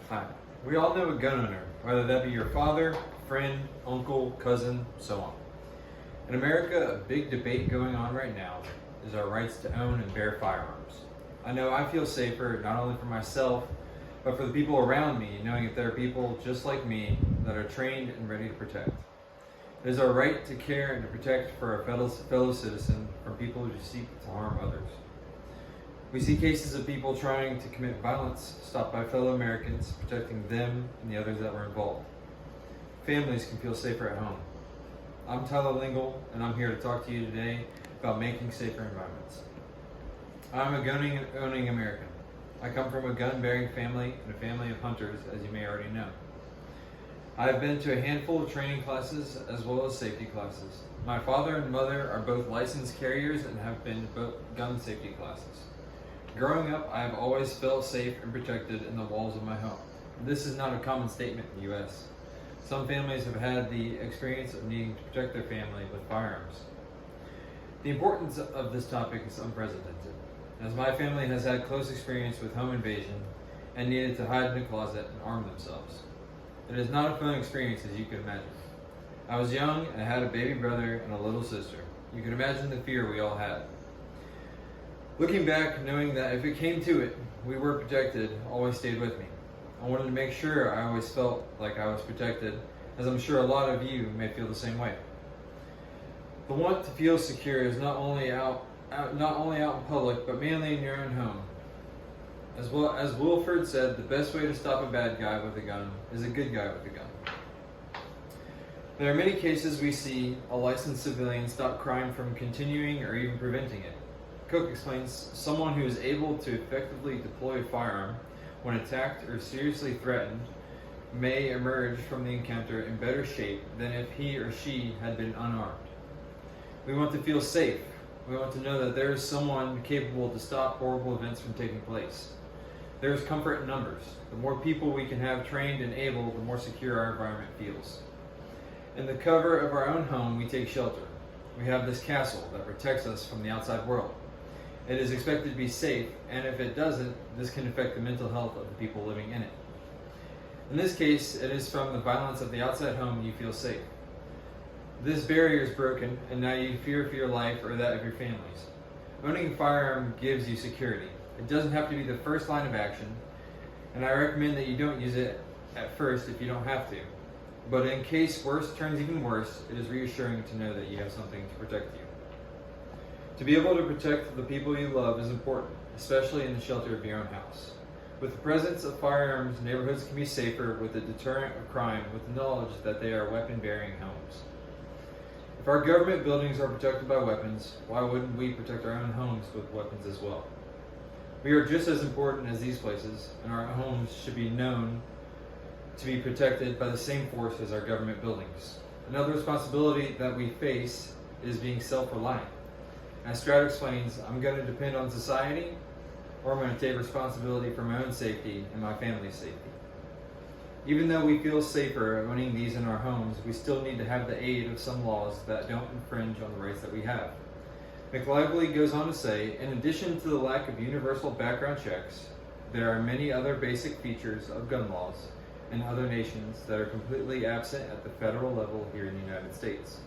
Hi. We all know a gun owner, whether that be your father, friend, uncle, cousin, so on. In America, a big debate going on right now is our rights to own and bear firearms. I know I feel safer not only for myself, but for the people around me, knowing that there are people just like me that are trained and ready to protect. It is our right to care and to protect for our fellow citizen from people who seek to harm others. We see cases of people trying to commit violence stopped by fellow Americans, protecting them and the others that were involved. Families can feel safer at home. I'm Tyler Lingle, and I'm here to talk to you today about making safer environments. I'm a gun-owning American. I come from a gun-bearing family and a family of hunters, as you may already know. I have been to a handful of training classes as well as safety classes. My father and mother are both licensed carriers and have been to both gun safety classes. Growing up, I have always felt safe and protected in the walls of my home. This is not a common statement in the U.S. Some families have had the experience of needing to protect their family with firearms. The importance of this topic is unprecedented, as my family has had close experience with home invasion and needed to hide in a closet and arm themselves. It is not a fun experience, as you can imagine. I was young and had a baby brother and a little sister. You can imagine the fear we all had. Looking back, knowing that if it came to it, we were protected, always stayed with me. I wanted to make sure I always felt like I was protected, as I'm sure a lot of you may feel the same way. The want to feel secure is not only out in public, but mainly in your own home. As well as Wilford said, the best way to stop a bad guy with a gun is a good guy with a gun. There are many cases we see a licensed civilian stop crime from continuing or even preventing it. Cook explains someone who is able to effectively deploy a firearm when attacked or seriously threatened may emerge from the encounter in better shape than if he or she had been unarmed. We want to feel safe. We want to know that there is someone capable to stop horrible events from taking place. There is comfort in numbers. The more people we can have trained and able, the more secure our environment feels. In the cover of our own home, we take shelter. We have this castle that protects us from the outside world. It is expected to be safe, and if it doesn't, this can affect the mental health of the people living in it. In this case, it is from the violence of the outside home you feel safe. This barrier is broken, and now you fear for your life or that of your families. Owning a firearm gives you security. It doesn't have to be the first line of action, and I recommend that you don't use it at first if you don't have to. But in case worse turns even worse, it is reassuring to know that you have something to protect you. To be able to protect the people you love is important, especially in the shelter of your own house. With the presence of firearms, neighborhoods can be safer with the deterrent of crime, with the knowledge that they are weapon-bearing homes. If our government buildings are protected by weapons, why wouldn't we protect our own homes with weapons as well? We are just as important as these places, and our homes should be known to be protected by the same force as our government buildings. Another responsibility that we face is being self-reliant. As Stroud explains, I'm going to depend on society, or I'm going to take responsibility for my own safety and my family's safety. Even though we feel safer owning these in our homes, we still need to have the aid of some laws that don't infringe on the rights that we have. McLively goes on to say, in addition to the lack of universal background checks, there are many other basic features of gun laws in other nations that are completely absent at the federal level here in the United States.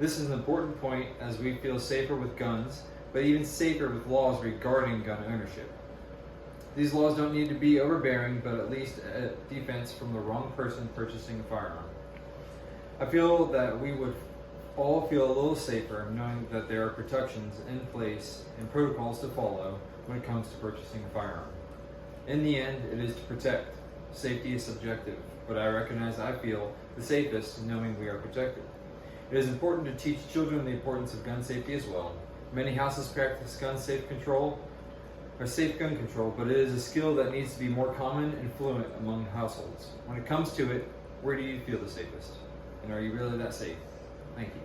This is an important point as we feel safer with guns, but even safer with laws regarding gun ownership. These laws don't need to be overbearing, but at least a defense from the wrong person purchasing a firearm. I feel that we would all feel a little safer knowing that there are protections in place and protocols to follow when it comes to purchasing a firearm. In the end, it is to protect. Safety is subjective, but I recognize I feel the safest knowing we are protected. It is important to teach children the importance of gun safety as well. Many houses practice safe gun control, but it is a skill that needs to be more common and fluent among households. When it comes to it, where do you feel the safest? And are you really that safe? Thank you.